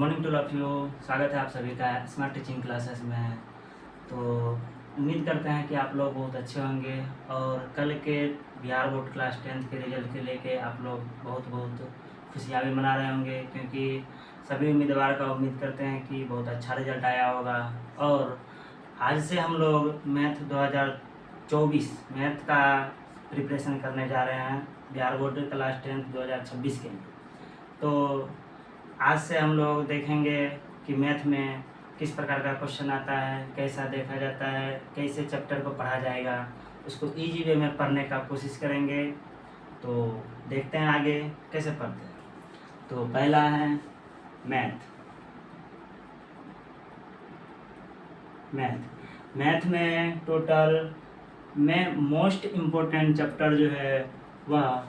Morning to all of you. स्वागत है आप सभी का स्मार्ट टीचिंग क्लासेस में। तो उम्मीद करते हैं कि आप लोग बहुत अच्छे होंगे और कल के बिहार बोर्ड क्लास 10th के रिजल्ट के लेके आप लोग बहुत खुशियाँ भी मना रहे होंगे, क्योंकि सभी उम्मीदवार का उम्मीद करते हैं कि बहुत अच्छा रिजल्ट आया होगा। और आज से हम लोग मैथ 2024 मैथ का प्रिपरेशन करने जा रहे हैं बिहार बोर्ड क्लास 10th 2026 के लिए। तो आज से हम लोग देखेंगे कि मैथ में किस प्रकार का क्वेश्चन आता है, कैसा देखा जाता है, कैसे चैप्टर को पढ़ा जाएगा, उसको इजी वे में पढ़ने का कोशिश करेंगे। तो देखते हैं आगे कैसे पढ़ते हैं। तो पहला है मैथ में टोटल में मोस्ट इम्पोर्टेंट चैप्टर जो है वह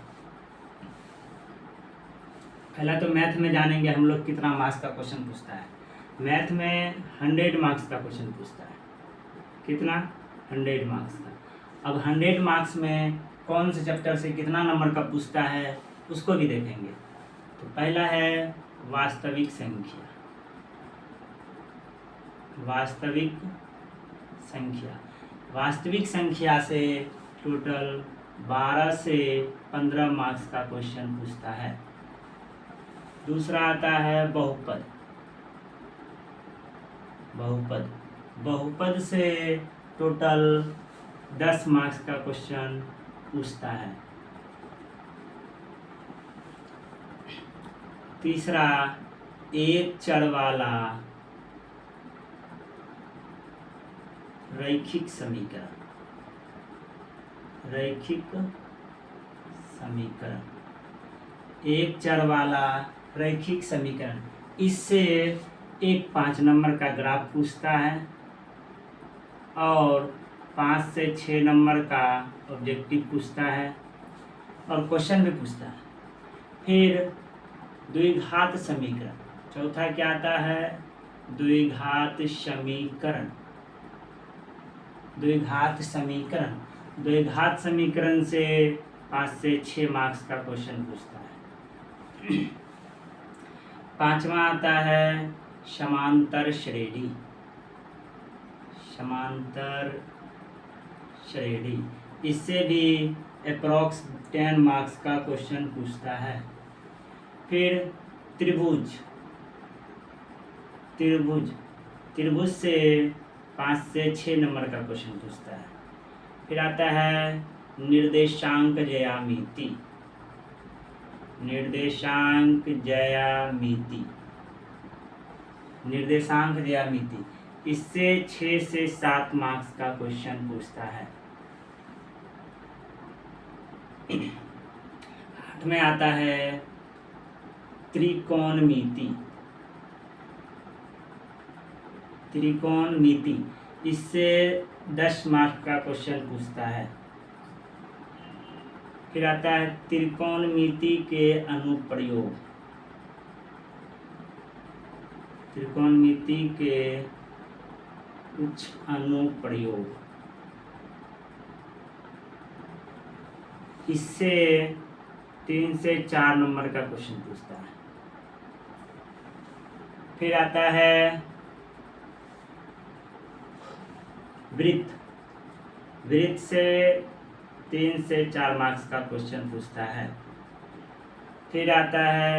पहला तो मैथ में जानेंगे हम लोग कितना मार्क्स का क्वेश्चन पूछता है। मैथ में 100 मार्क्स का क्वेश्चन पूछता है। कितना? 100 मार्क्स का। अब 100 मार्क्स में कौन से चैप्टर से कितना नंबर का पूछता है उसको भी देखेंगे। तो पहला है वास्तविक संख्या। वास्तविक संख्या से टोटल 12 से 15 मार्क्स का क्वेश्चन पूछता है। दूसरा आता है बहुपद से टोटल 10 मार्क्स का क्वेश्चन पूछता है। तीसरा एक चर वाला रैखिक समीकरण एक चर वाला रैखिक समीकरण, इससे एक 5 नंबर का ग्राफ पूछता है और 5 से 6 नंबर का ऑब्जेक्टिव पूछता है और क्वेश्चन भी पूछता है। फिर द्विघात समीकरण, चौथा क्या आता है? द्विघात समीकरण से 5 से 6 मार्क्स का क्वेश्चन पूछता है। पांचवा आता है समांतर श्रेणी, इससे भी अप्रॉक्स 10 मार्क्स का क्वेश्चन पूछता है। फिर त्रिभुज से 5 से 6 नंबर का क्वेश्चन पूछता है। फिर आता है निर्देशांक ज्यामिति, इससे 6 से 7 मार्क्स का क्वेश्चन पूछता है। 8 में आता है त्रिकोणमिति, इससे 10 मार्क्स का क्वेश्चन पूछता है। फिर आता है त्रिकोणमिति के अनुप्रयोग, कुछ अनुप्रयोग, इससे 3 से 4 नंबर का क्वेश्चन पूछता है। फिर आता है वृत्त से 3 से 4 मार्क्स का क्वेश्चन पूछता है। फिर आता है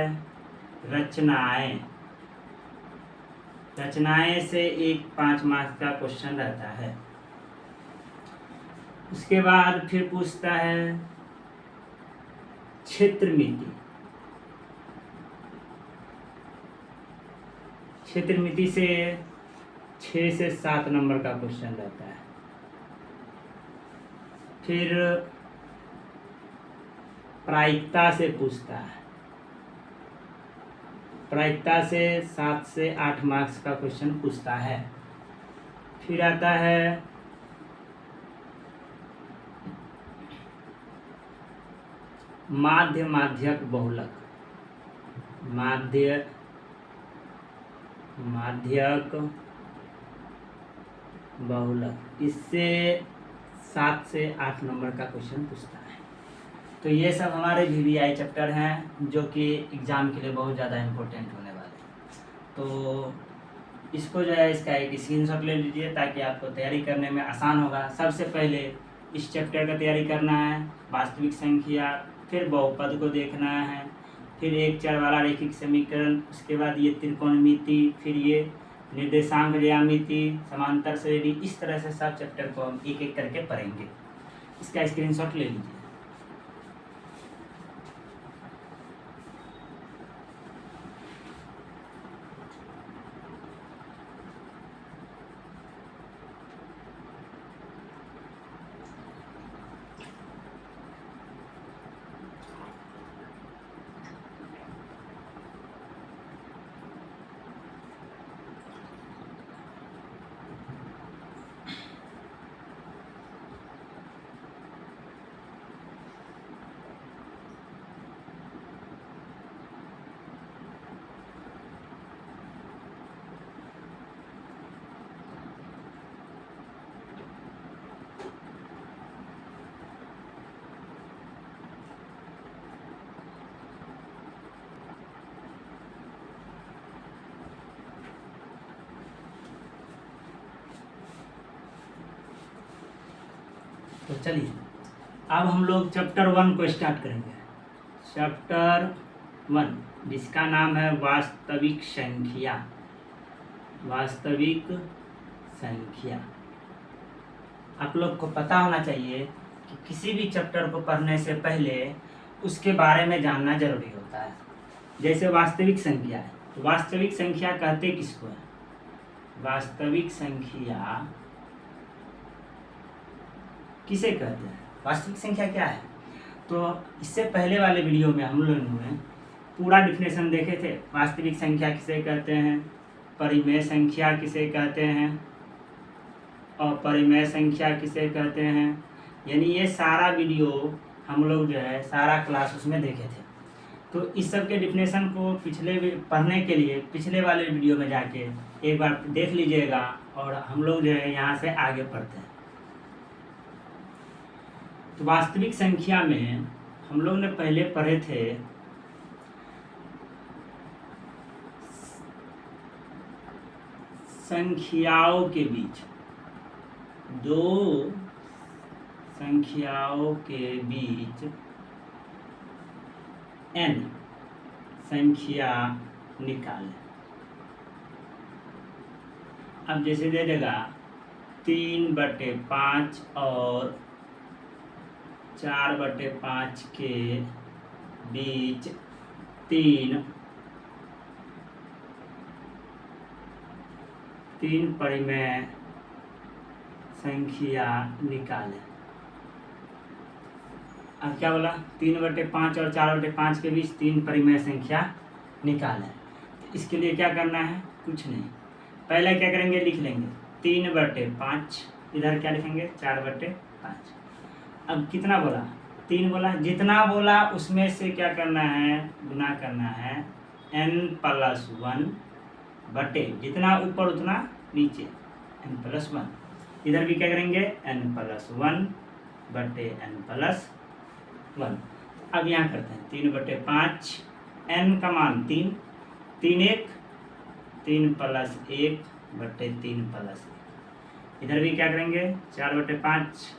रचनाएं से 5 मार्क्स का क्वेश्चन रहता है। उसके बाद फिर पूछता है क्षेत्रमिति से 6 से 7 नंबर का क्वेश्चन रहता है। फिर प्रायिकता से पूछता है। प्रायिकता से 7 से 8 मार्क्स का क्वेश्चन पूछता है। फिर आता है माध्यक बहुलक, इससे 7 से 8 नंबर का क्वेश्चन पूछता है। तो ये सब हमारे VVI चैप्टर हैं जो कि एग्ज़ाम के लिए बहुत ज़्यादा इम्पोर्टेंट होने वाले हैं। तो इसको जो है इसका एक स्क्रीनशॉट ले लीजिए ताकि आपको तैयारी करने में आसान होगा। सबसे पहले इस चैप्टर का तैयारी करना है, वास्तविक संख्या, फिर बहुपद को देखना है, फिर एक चर वाला रैखिक समीकरण, उसके बाद ये त्रिकोणमिति, फिर ये निर्देशांक ज्यामिति, समांतर श्रेणी। इस तरह से सब चैप्टर को हम एक एक करके पढ़ेंगे। इसका स्क्रीनशॉट ले लीजिए। तो चलिए अब हम लोग चैप्टर 1 को स्टार्ट करेंगे। चैप्टर 1 जिसका नाम है वास्तविक संख्या। वास्तविक संख्या। आप लोग को पता होना चाहिए कि किसी भी चैप्टर को पढ़ने से पहले उसके बारे में जानना जरूरी होता है। जैसे वास्तविक संख्या है, तो वास्तविक संख्या कहते किसको है? वास्तविक संख्या किसे कहते हैं? वास्तविक संख्या क्या है? तो इससे पहले वाले वीडियो में हम लोगों ने पूरा डिफिनेशन देखे थे। वास्तविक संख्या किसे कहते हैं, परिमेय संख्या किसे कहते हैं, अपरिमेय संख्या किसे कहते हैं। यानी ये सारा वीडियो हम लोग जो है सारा क्लास उसमें देखे थे। तो इस सब के डिफिनेशन को पढ़ने के लिए पिछले वाले वीडियो में जाके एक बार देख लीजिएगा और हम लोग जो है यहाँ से आगे पढ़ते हैं। तो वास्तविक संख्या में हम लोग ने पहले पढ़े थे संख्याओं के बीच, दो संख्याओं के बीच n संख्या निकालें। अब जैसे दे देगा 3/5 और 4/5 के बीच तीन परिमेय संख्या निकालें। अब क्या बोला? 3/5 और 4/5 के बीच 3 परिमेय संख्या निकालें। तो इसके लिए क्या करना है? कुछ नहीं, पहले क्या करेंगे? लिख लेंगे 3/5, इधर क्या लिखेंगे? 4/5। अब कितना बोला? 3 बोला। जितना बोला उसमें से क्या करना है? गुना करना है n+1 बटे, जितना ऊपर उतना नीचे, n+1। इधर भी क्या करेंगे? n+1 बटे n+1। अब यहाँ करते हैं 3/5, n का मान 3, 3 + 1 बटे 3+1। इधर भी क्या करेंगे? 4/5,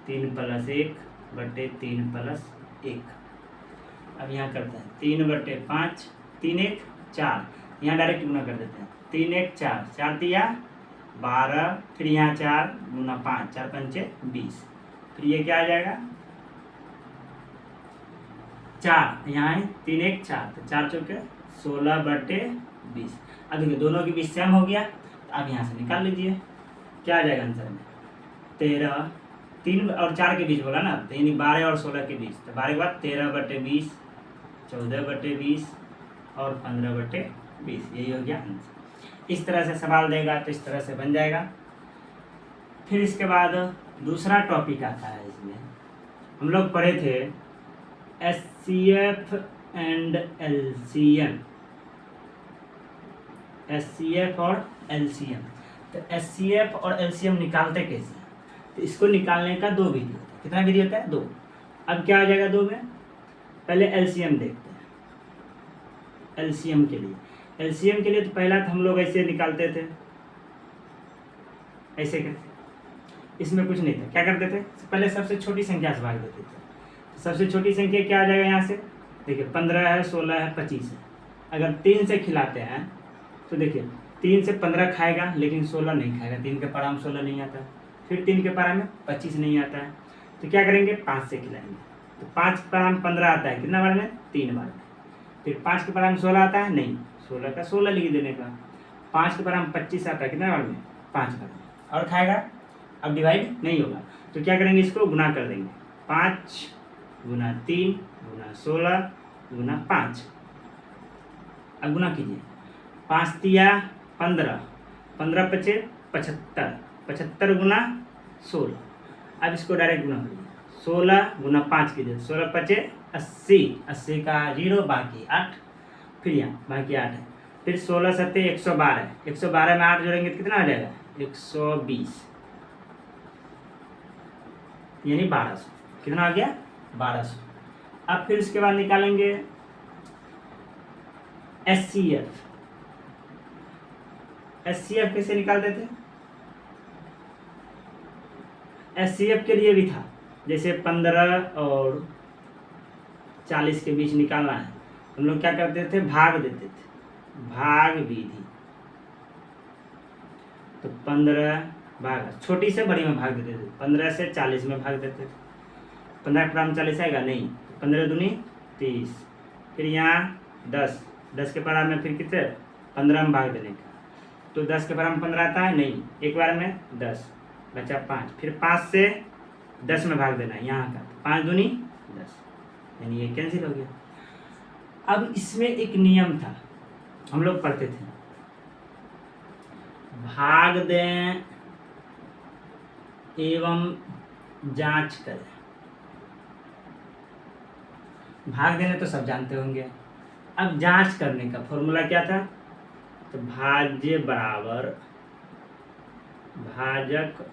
3 + 1 बटे 3+1। अब यहाँ करते हैं 3/5, 3 × 4, यहाँ डायरेक्ट गुना कर देते हैं। 3 × 4, 4 × 12, फिर यहाँ 4 × 5, 4 × 5 = 20। फिर ये क्या आ जाएगा? 4, यहाँ है 3 × 4, तो 4 × 4 = 16/20। अब देखिए दोनों के बीच सेम हो गया। तो अब यहाँ से निकाल लीजिए, क्या आ जाएगा आंसर में? 13, 3 और 4 के बीच बोला ना, तो यानी 12 और 16 के बीच, तो 12 के बाद 13/20, 14/20 और 15/20। यही हो गया आंसर। इस तरह से सवाल देगा तो इस तरह से बन जाएगा। फिर इसके बाद दूसरा टॉपिक आता है। इसमें हम लोग पढ़े थे HCF एंड LCM, HCF और LCM। तो HCF और LCM निकालते कैसे? तो इसको निकालने का 2 विधि होता है। कितना विधि होता है? 2। अब क्या आ जाएगा 2 में? पहले LCM देखते हैं। LCM के लिए एलसीएम के लिए तो पहला तो हम लोग ऐसे निकालते थे, ऐसे करते, इसमें कुछ नहीं था। क्या करते थे, पहले सबसे छोटी संख्या से भाग देते थे। सबसे छोटी संख्या क्या आ जाएगा यहाँ से, देखिए 15 है, 16 है, 25 है। अगर 3 से खिलाते हैं तो देखिए 3 से 15 खाएगा लेकिन 16 नहीं खाएगा, 3 के पारा में 16 नहीं आता है, फिर 3 के पारा में 25 नहीं आता है, तो क्या करेंगे 5 से खिलाएंगे। तो 5 के पारा में 15 आता है, कितना बार में, 3 बार में। फिर 5 के पारा में 16 आता है, नहीं, 16 का 16 लिख देने का। 5 के पारा में 25 आता है, कितना बार में, 5 बार में। और खाएगा, अब डिवाइड नहीं होगा तो क्या करेंगे, इसको गुना कर देंगे। 5 गुना 3 गुना 16 गुना 5। अब गुना कीजिए, 5 तिया 15, 15 पचे 75, 75 गुना 16। अब इसको डायरेक्ट गुना करिए, 16 गुना 5 कीजिए, 16 पचे 80, 80 का 0 बाकी 8, फिर यहाँ बाकी 8 है, फिर 16 सत्ते 112 है, 112 में 8 जोड़ेंगे तो कितना आ जाएगा, 120, यानी 1200। कितना आ गया, 1200। अब फिर उसके बाद निकालेंगे एचसीएफ। एचसीएफ कैसे निकालते थे, एचसीएफ के लिए भी था, जैसे 15 और 40 के बीच निकालना है, हम लोग क्या करते थे, भाग देते थे, भाग विधि। तो 15 भाग, छोटी से बड़ी में भाग देते थे, 15 से 40 में भाग देते थे। 15 के पारा में 40 आएगा, नहीं, 15 दूनी 30, फिर यहाँ 10, 10 के पारा में फिर कितने, 15 में भाग देने का, तो 10 के पारा में 15 आता है, नहीं, एक बार में 10 बचा 5, फिर 5 से 10 में भाग देना है यहाँ का, 5 दूनी 10, यानी ये कैंसिल हो गया। अब इसमें एक नियम था, हम लोग पढ़ते थे, भाग दें एवं जांच करें। भाग देने तो सब जानते होंगे, अब जांच करने का फॉर्मूला क्या था, तो भाज्य बराबर भाजक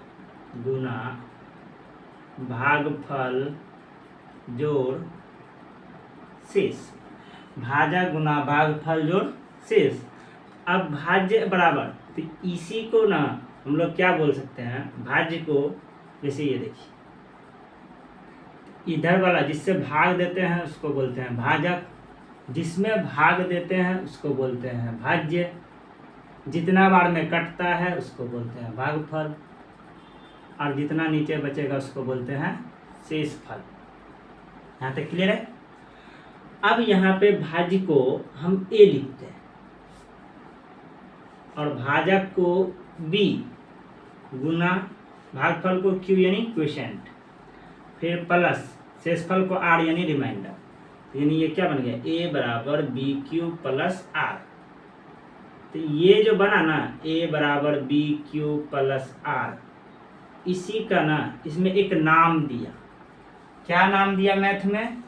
गुना भागफल जोड़ शेष, भाजक गुना भागफल जोड़ शेष। अब भाज्य बराबर, तो इसी को ना हम लोग क्या बोल सकते हैं, भाज्य को, जैसे ये देखिए इधर वाला जिससे भाग देते हैं उसको बोलते हैं भाजक, जिसमें भाग देते हैं उसको बोलते हैं भाज्य, जितना बार में कटता है उसको बोलते हैं भागफल, और जितना नीचे बचेगा उसको बोलते हैं शेष फल। यहाँ तक क्लियर है। अब यहाँ पे भाज्य को हम ए लिखते हैं और भाजक को बी गुना भागफल को क्यू यानी क्वोशिएंट, फिर प्लस शेषफल को आर यानी रिमाइंडर, यानी ये क्या बन गया, ए बराबर बी क्यू प्लस आर। तो ये जो बना ना, ए बराबर बी क्यू प्लस आर, इसी का ना इसमें एक नाम दिया, क्या नाम दिया मैथ में,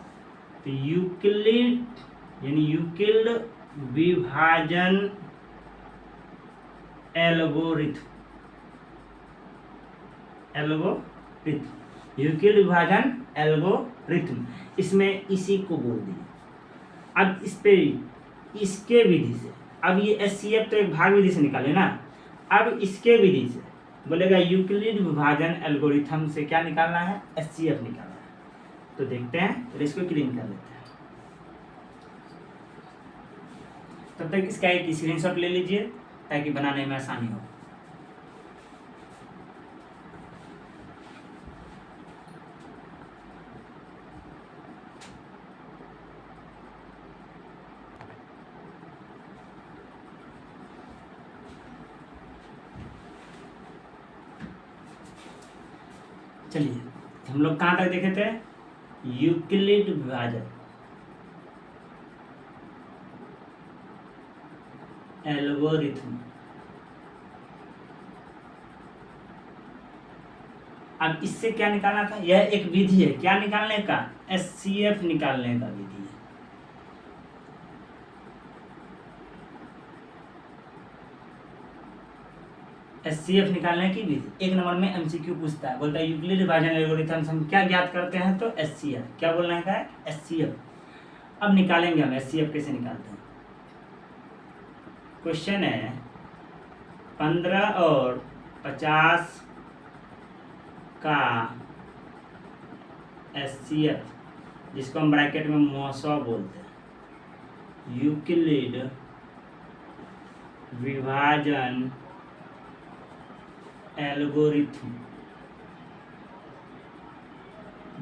तो यूक्लिड यानी यूक्लिड विभाजन एल्गोरिथम, यूक्लिड विभाजन एल्गोरिथम, इसमें इसी को बोल दिया। अब इस पे इसके विधि से, अब ये एचसीएफ तो एक भाग विधि से निकाले ना, अब इसके विधि से बोलेगा यूक्लिड विभाजन एल्गोरिथम से क्या निकालना है, एचसीएफ निकालना है। तो देखते हैं, तो इसको क्लीन कर लेते हैं। तब तक इसका एक स्क्रीनशॉट ले लीजिए ताकि बनाने में आसानी हो। चलिए, हम लोग कहाँ तक देखे थे, यूक्लिड विभाजन एल्गोरिथम। अब इससे क्या निकालना था, यह एक विधि है, क्या निकालने का, एचसीएफ निकालने का विधि है। एचसीएफ निकालने की विधि, एक नंबर में एमसीक्यू पूछता है, बोलता है यूक्लिड विभाजन एल्गोरिथम हम क्या ज्ञात करते हैं, तो एचसीएफ, क्या बोलना है, एचसीएफ। अब निकालेंगे हम एचसीएफ कैसे निकालते हैं। क्वेश्चन है 15 और 50 का एचसीएफ, जिसको हम ब्रैकेट में मॉसवा बोलते हैं, यूक्लिड विभाजन एल्गोरिथम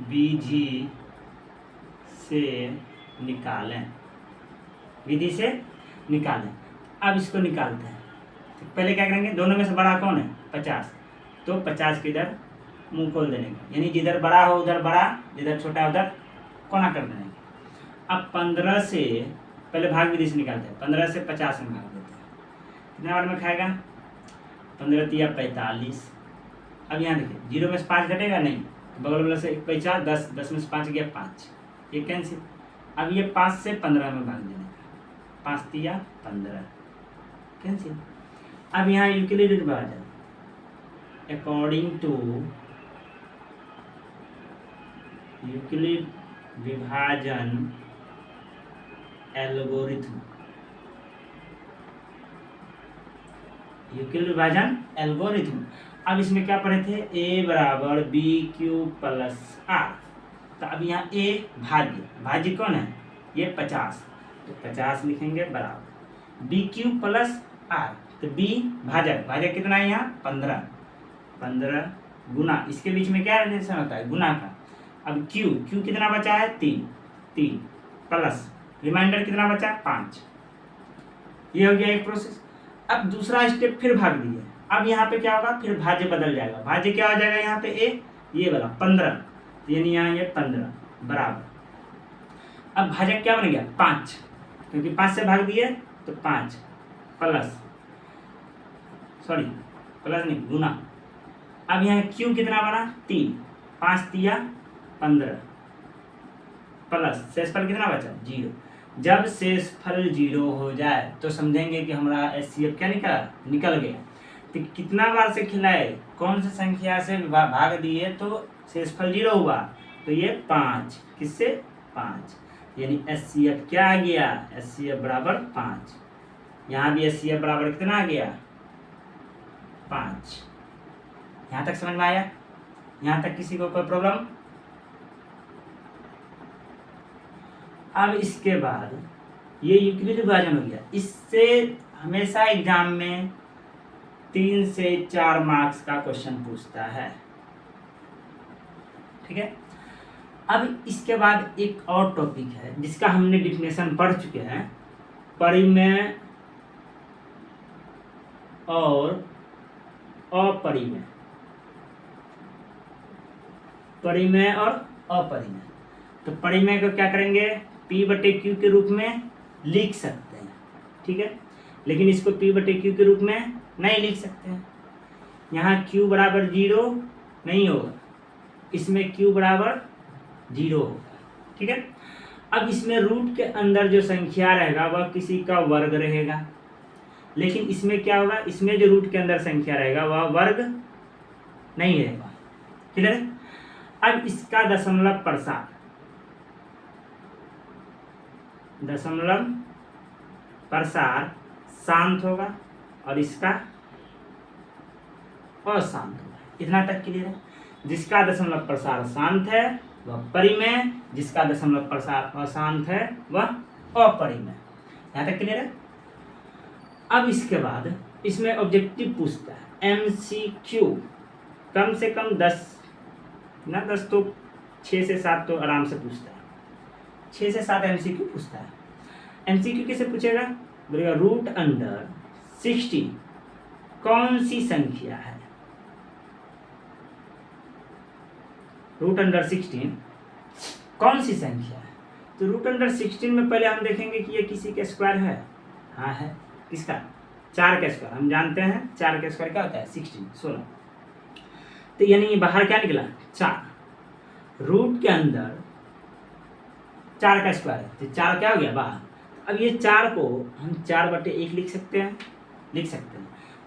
विधि से निकालें, विधि से निकालें। अब इसको निकालते हैं। तो पहले क्या करेंगे, दोनों में से बड़ा कौन है 50, तो 50 के इधर मुंह खोल देने का, यानी जिधर बड़ा हो उधर बड़ा, जिधर छोटा हो उधर कोना कर देने का। अब 15 से पहले भाग विधि से निकालते हैं, 15 से 50 में भाग देते हैं, कितना बार में खाएगा, 15 तिया 45। अब यहाँ देखिए 0 में से 5 घटेगा नहीं, बगल वाले से 1 पैसा 10, 10 में से 5 गया 5, ये कैंसिल। अब ये 5 से 15 में भाग देने का, 5 तिया 15 कैंसिल। अब यहाँ यूक्लिड विभाजन अकॉर्डिंग टू यूक्लिड विभाजन एल्गोरिथम, यूक्लिड विभाजन एल्गोरिथम। अब इसमें क्या पढ़े थे, a बराबर बी क्यू प्लस आर। तो अब यहाँ a भाज्य कौन है, ये 50, तो 50 लिखेंगे बराबर बी क्यू प्लस आर, तो b भाजक कितना है यहाँ 15 गुना, इसके बीच में क्या रिलेशन होता है, गुना का। अब q कितना बचा है 3 प्लस रिमाइंडर कितना बचा 5, ये हो गया एक प्रोसेस। अब दूसरा स्टेप फिर भाग दिए, अब यहाँ पे क्या होगा, फिर भाज्य बदल जाएगा, भाज्य क्या हो जाएगा यहाँ पे a, ये वाला 15, यानी यहाँ ये 15 बराबर, अब भाजक क्या बन गया 5, क्योंकि 5 से भाग दिए तो 5 प्लस नहीं गुना। अब यहाँ q कितना बना 3, 5 तिया 15 प्लस शेषफल कितना बचा 0। जब शेषफल 0 हो जाए तो समझेंगे कि हमारा एचसीएफ क्या निकल गया। तो कितना बार से खिलाए, कौन सी संख्या से भाग दिए तो शेषफल 0 हुआ, तो ये 5, किससे 5, यानी एचसीएफ क्या आ गया, एचसीएफ बराबर 5। यहाँ भी एचसीएफ बराबर कितना आ गया 5। यहाँ तक समझ में आया, यहाँ तक किसी को कोई प्रॉब्लम। अब इसके बाद ये यूक्लिड विभाजन हो गया, इससे हमेशा एग्जाम में 3 से 4 मार्क्स का क्वेश्चन पूछता है, ठीक है। अब इसके बाद एक और टॉपिक है जिसका हमने डिफिनेशन पढ़ चुके हैं, परिमेय और अपरिमेय, परिमेय और अपरिमेय। तो परिमेय को क्या करेंगे, P/Q के रूप में लिख सकते हैं, ठीक है, लेकिन इसको P/Q के रूप में नहीं लिख सकते हैं। यहाँ Q बराबर 0 नहीं होगा, इसमें Q बराबर 0 होगा, ठीक है। अब इसमें रूट के अंदर जो संख्या रहेगा वह किसी का वर्ग रहेगा, लेकिन इसमें क्या होगा, इसमें जो रूट के अंदर संख्या रहेगा वह वर्ग नहीं रहेगा, क्लियर है। अब इसका दशमलव प्रसार शांत होगा और इसका अशांत होगा, इतना तक क्लियर है। जिसका दशमलव प्रसार शांत है वह परिमेय, जिसका दशमलव प्रसार अशांत है वह अपरिमेय, यहाँ तक क्लियर है। अब इसके बाद इसमें ऑब्जेक्टिव पूछता है MCQ, कम से कम 10 ना 10 तो 6 से 7 तो आराम से पूछता है, 6 से 7 MCQ पूछता है। MCQ कैसे पूछेगा, बोलेगा रूट अंडर 16 कौन सी संख्या है, रूट अंडर 16 कौन सी संख्या है। तो रूट अंडर 16 में पहले हम देखेंगे कि ये किसी का स्क्वायर है, हाँ है, किसका 4 का स्क्वायर, हम जानते हैं 4 का स्क्वायर क्या होता है 16। तो यानी ये बाहर क्या निकला 4, रूट के अंदर 4 का स्क्वायर है, तो 4 क्या हो गया बाहर। अब ये 4 को हम 4/1 लिख सकते हैं,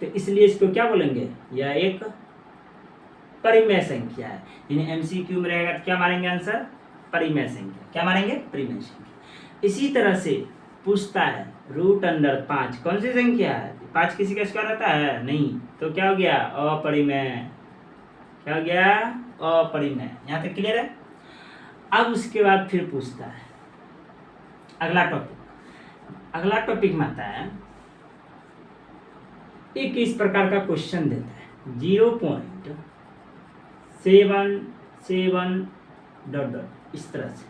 तो इसलिए इसको क्या बोलेंगे, यह एक परिमेय संख्या है, यानी MCQ में रहेगा तो क्या मारेंगे आंसर, परिमेय संख्या, क्या मारेंगे परिमेय संख्या। इसी तरह से पूछता है रूट अंडर 5 कौन सी संख्या है? 5 किसी का स्क्वायर होता है? नहीं। तो क्या हो गया? अपरिमेय। क्या हो गया? अपरिमेय। यहाँ तक क्लियर है? अब उसके बाद फिर पूछता है अगला टॉपिक में आता है, एक इस प्रकार का क्वेश्चन देता है 0.7 डॉट डॉट, इस तरह से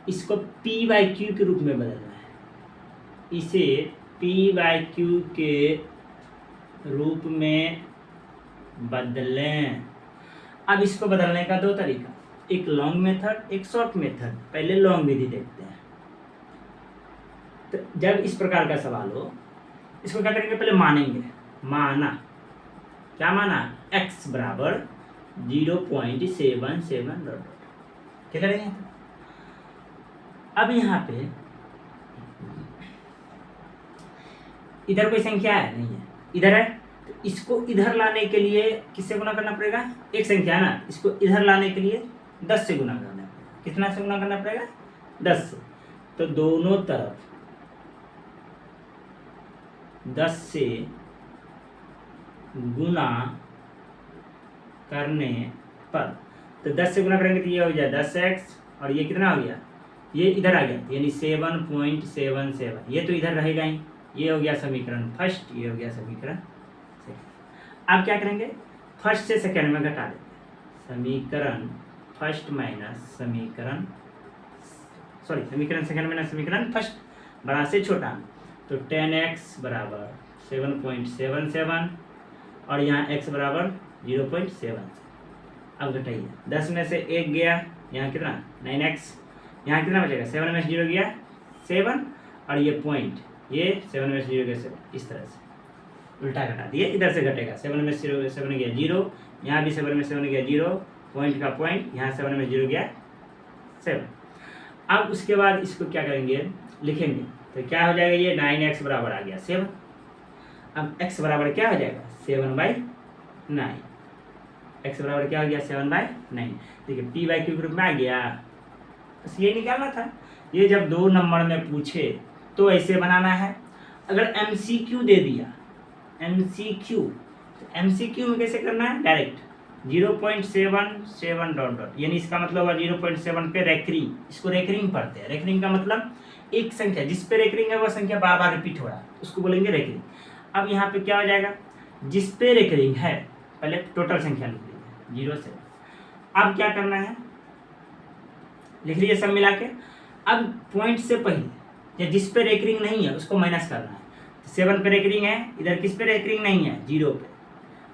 इसको p/q के रूप में बदलना है। इसे p/q के रूप में बदलें। अब इसको बदलने का दो तरीका, एक लॉन्ग मेथड, एक शॉर्ट मेथड। पहले लॉन्ग विधि देखते हैं। तो जब इस प्रकार का सवाल हो, इसको क्या करेंगे? पहले मानेंगे। माना, क्या माना? x बराबर 0.77 डॉट। क्या करेंगे? अब यहाँ पे इधर कोई संख्या है? नहीं है। इधर है, तो इसको इधर लाने के लिए किससे गुना करना पड़ेगा? एक संख्या है ना, इसको इधर लाने के लिए 10 से गुना करना पड़ेगा। कितना से गुना करना पड़ेगा? 10 से। तो दोनों तरफ 10 से गुना करने पर, तो 10 से गुना करेंगे तो ये हो गया 10x, और ये कितना हो गया? ये इधर आ गया, यानी 7.77। ये तो इधर रहेगा ही। ये हो गया समीकरण फर्स्ट, ये हो गया समीकरण सेकंड। अब क्या करेंगे? फर्स्ट से सेकंड में घटा देंगे। समीकरण फर्स्ट माइनस समीकरण सेकंड माइनस समीकरण फर्स्ट, बड़ा से छोटा। तो 10x बराबर 7.77 और यहाँ x बराबर 0.7। अब घटाइए, 10 में से 1 गया, यहाँ कितना? 9x। यहाँ कितना बचेगा? 7 में से 0 गया 7, और ये पॉइंट, ये 7 में से 0 गया 7। इस तरह से उल्टा घटा दिए, इधर से घटेगा। 7 में से 7 गया 0, यहाँ भी 7 में 7 गया 0, पॉइंट का पॉइंट, यहाँ 7 में 0 गया 7। अब उसके बाद इसको क्या करेंगे? लिखेंगे। तो क्या हो जाएगा? ये 9x बराबर आ गया 7। अब x बराबर क्या हो जाएगा? 7/9। x बराबर क्या हो गया? 7/9। देखिए p/q के रूप में आ गया। बस ये निकालना था। ये जब 2 नंबर में पूछे तो ऐसे बनाना है। अगर MCQ दे दिया, MCQ में कैसे करना है? डायरेक्ट 0.77 डॉट डॉट, यानी इसका मतलब है 0.7 पे रेकरिंग। इसको रेकरिंग पढ़ते हैं। रेकरिंग का मतलब एक संख्या जिस पे रेकरिंग है वह संख्या बार बार रिपीट हो रहा है, उसको बोलेंगे रेकरिंग। अब यहाँ पे क्या हो जाएगा? जिस पे रेकरिंग है, पहले टोटल संख्या लिख लीजिए 0 से। अब क्या करना है? लिख लीजिए सब मिला के। अब पॉइंट से पहले या जिस पे रेकरिंग नहीं है उसको माइनस करना है। 7 पे रेकरिंग है, इधर किस पे रेकरिंग नहीं है? 0 पे।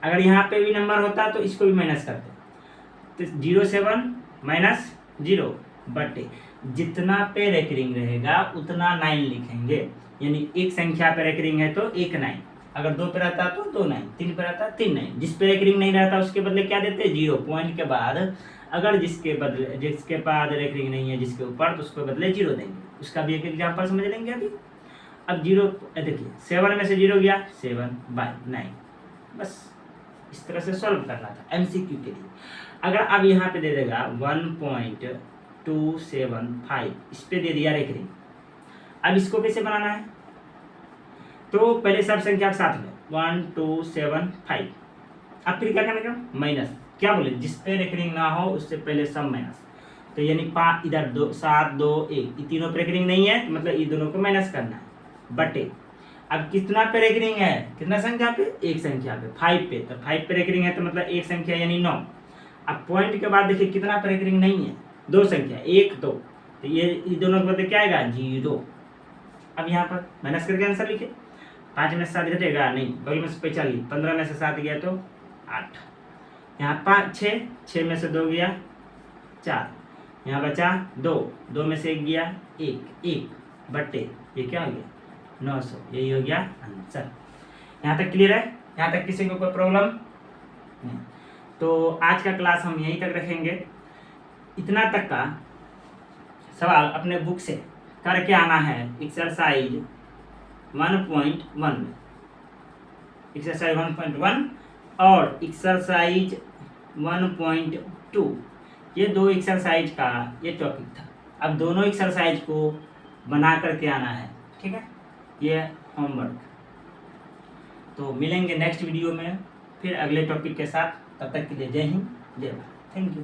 अगर यहाँ पे भी नंबर होता तो इसको भी माइनस करते। तो 0.7 माइनस 0 बटे जितना पे रेकरिंग रहेगा उतना 9 लिखेंगे। यानी एक संख्या पे रेकरिंग है तो 1 9, अगर 2 पे रहता तो 2 9, 3 पे रहता 3 9। जिस पे रेकरिंग नहीं रहता उसके बदले क्या देते? 0। पॉइंट के बाद अगर जिसके बाद रेकरिंग नहीं है जिसके ऊपर, तो उसके बदले 0 देंगे। उसका भी एक एग्जाम्पल समझ लेंगे अभी। अब 0 देखिए 7 में से 0 गया 7/9। बस इस तरह से सॉल्व करना था MCQ के लिए। अगर अब यहाँ पे दे देगा 1.275, इस पे दे दिया रेकरिंग। अब इसको कैसे बनाना है? तो पहले सब संख्या के साथ में 1275। अब फिर क्या करना है? माइनस, क्या बोले? जिस पे रेकरिंग ना हो उससे पहले सब माइनस। तो यानी 5 इधर 2 7 2 1, ये तीनों पे रेकरिंग नहीं है, मतलब ये दोनों को माइनस करना है बटे। अब कितना पे रेकरिंग है? कितना संख्या पे? एक संख्या पे 5 पे। तो 5 पे रेकरिंग है तो मतलब एक संख्या यानी 9। अब पॉइंट के बाद देखिए कितना पे रेकरिंग नहीं है? 2 संख्या 1 2, तो ये दोनों के बदले क्या आएगा? 0। अब यहाँ पर माइनस करके आंसर लिखे। 5 में से 7 घटेगा नहीं, बगल में से 45, 15 में से 7 गया तो 8। यहाँ 5 6 में से 2 गया 4, यहाँ बचा 2 में से 1 गया 1 बट्टे ये क्या हो गया? 900। यही हो गया आंसर। यहाँ तक क्लियर है? यहाँ तक किसी को कोई प्रॉब्लम नहीं? तो आज का क्लास हम यहीं तक रखेंगे। इतना तक का सवाल अपने बुक से करके आना है एक्सरसाइज 1.1 में। एक्सरसाइज 1.1 और एक्सरसाइज 1.2, ये 2 एक्सरसाइज का ये टॉपिक था। अब दोनों एक्सरसाइज को बना करके आना है, ठीक है? ये होमवर्क। तो मिलेंगे नेक्स्ट वीडियो में फिर अगले टॉपिक के साथ। तब तक के लिए जय हिंद, जय भारत। Thank you.